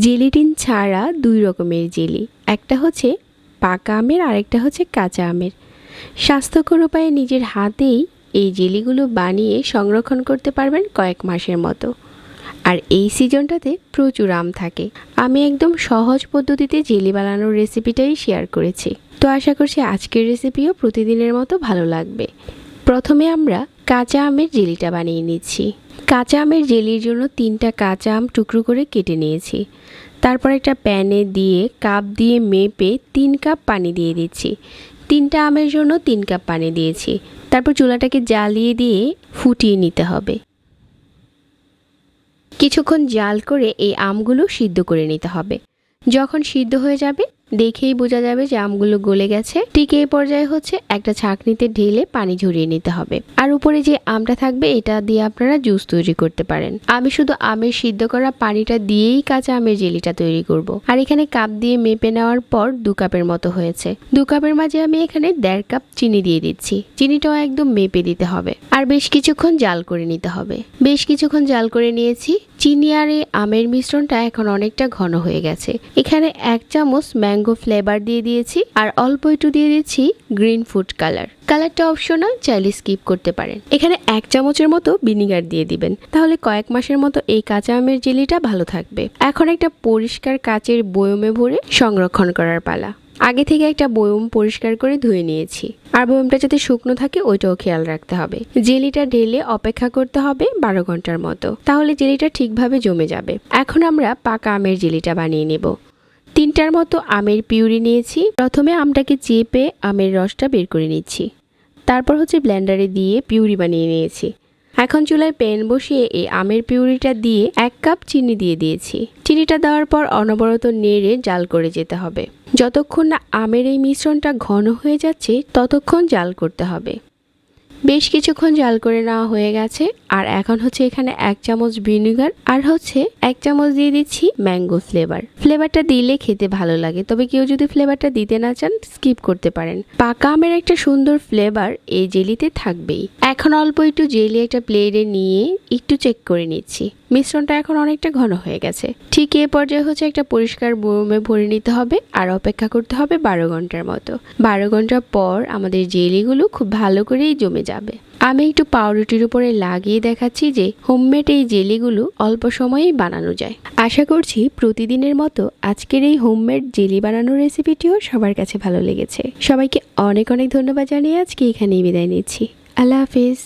Gelatine ছাড়া দুই রকমের জেলি, একটা হচ্ছে পাকা আমের আর একটা হচ্ছে কাঁচা আমের। স্বাস্থ্যকর উপায়ে নিজের হাতেই এই জেলিগুলো বানিয়ে সংরক্ষণ করতে পারবেন কয়েক মাসের মতো। আর এই সিজনটাতে প্রচুর আম থাকে। আমি একদম সহজ পদ্ধতিতে জেলি বানানোর রেসিপিটাই শেয়ার করেছি। তো আশা করছি আজকের রেসিপিও প্রতিদিনের মতো ভালো লাগবে। প্রথমে আমরা কাঁচা আমের জেলিটা বানিয়ে নিচ্ছি। কাঁচা আমের জেলির জন্য 3টা কাঁচা আম টুকরো করে কেটে নিয়েছি। তারপর একটা প্যানে দিয়ে কাপ দিয়ে মেপে 3 কাপ পানি দিয়ে দিচ্ছি। 3টা আমের জন্য 3 কাপ পানি দিয়েছি। তারপর চুলাটাকে জ্বালিয়ে দিয়ে ফুটিয়ে নিতে হবে। কিছুক্ষণ জাল করে এই আমগুলো সিদ্ধ করে নিতে হবে। যখন সিদ্ধ হয়ে যাবে দেখেই বোঝা যাবে যে আমগুলো গলে গেছে। ঠিক এই পর্যায়ে হচ্ছে একটা ছাঁকনিতে ঢেলে পানি ঝরিয়ে নিতে হবে। আর উপরে যে আমটা থাকবে এটা দিয়ে আপনারা জুস তৈরি করতে পারেন। আমি শুধু আমের সিদ্ধ করা পানিটা দিয়েই কাঁচা আমের জেলিটা তৈরি করব। আর এখানে কাপ দিয়ে মেপে নেওয়ার পর 2 কাপের মতো হয়েছে। 2 কাপের মাঝে আমি এখানে 1.5 কাপ চিনি দিয়ে দিচ্ছি। চিনিটাও একদম মেপে দিতে হবে। আর বেশ কিছুক্ষণ জাল করে নিতে হবে। বেশ কিছুক্ষণ জাল করে নিয়েছি। চিনি আর এই আমের মিশ্রণটা এখন অনেকটা ঘন হয়ে গেছে। এখানে 1 চামচ ম্যাঙ্গো ফ্লেভার দিয়ে দিয়েছি আর অল্প একটু দিয়ে দিচ্ছি গ্রিন ফুড কালার। কালারটা অপশনাল, চাইলে স্কিপ করতে পারেন। এখানে 1 চামচের মতো ভিনিগার দিয়ে দিবেন, তাহলে কয়েক মাসের মতো এই কাঁচা আমের জেলিটা ভালো থাকবে। এখন একটা পরিষ্কার কাচের বয়মে ভরে সংরক্ষণ করার পালা। আগে থেকে একটা বয়ম পরিষ্কার করে ধুয়ে নিয়েছি। আর বয়মটা যাতে শুকনো থাকে ওইটাও খেয়াল রাখতে হবে। জেলিটা ঢেলে অপেক্ষা করতে হবে 12 ঘন্টার মতো, তাহলে জেলিটা ঠিকভাবে জমে যাবে। এখন আমরা পাকা আমের জেলিটা বানিয়ে নেব। 3টার মতো আমের পিউরি নিয়েছি। প্রথমে আমটাকে চেপে আমের রসটা বের করে নিচ্ছি। তারপর হচ্ছে ব্লেন্ডারে দিয়ে পিউরি বানিয়ে নিয়েছি। এখন চুলায় প্যান বসিয়ে এই আমের পিউরিটা দিয়ে 1 কাপ চিনি দিয়ে দিয়েছি। চিনিটা দেওয়ার পর অনবরত নেড়ে জাল করে যেতে হবে। যতক্ষণ না আমের এই মিশ্রণটা ঘন হয়ে যাচ্ছে ততক্ষণ জাল করতে হবে। বেশ কিছুক্ষণ জাল করে নেওয়া হয়ে গেছে। আর এখন হচ্ছে এখানে 1 চামচ ভিনেগার আর হচ্ছে 1 চামচ দিয়ে দিচ্ছি ম্যাঙ্গো ফ্লেভার। ফ্লেভারটা দিলে খেতে ভালো লাগে, তবে কেউ যদি ফ্লেভারটা দিতে না চান স্কিপ করতে পারেন। পাকা আমের একটা সুন্দর ফ্লেভার এই জেলিতে থাকবেই। এখন অল্প একটু জেলি একটা প্লেটে নিয়ে একটু চেক করে নিচ্ছি। মিশ্রণটা এখন অনেকটা ঘন হয়ে গেছে। ঠিক এই পর্যায়ে হচ্ছে একটা পরিষ্কার বয়মে ভরে নিতে হবে আর অপেক্ষা করতে হবে 12 ঘন্টার মতো। 12 ঘন্টা পর আমাদের জেলিগুলো খুব ভালো করেই জমে যাবে। আমি একটু পাউরুটির উপরে লাগিয়ে দেখাচ্ছি যে হোমমেড এই জেলিগুলো অল্প সময়েই বানানো যায়। আশা করছি প্রতিদিনের মতো আজকের এই হোমমেড জেলি বানানোর রেসিপিটিও সবার কাছে ভালো লেগেছে। সবাইকে অনেক অনেক ধন্যবাদ জানিয়ে আজকে এখানেই বিদায় নিচ্ছি। আল্লাহ হাফিজ।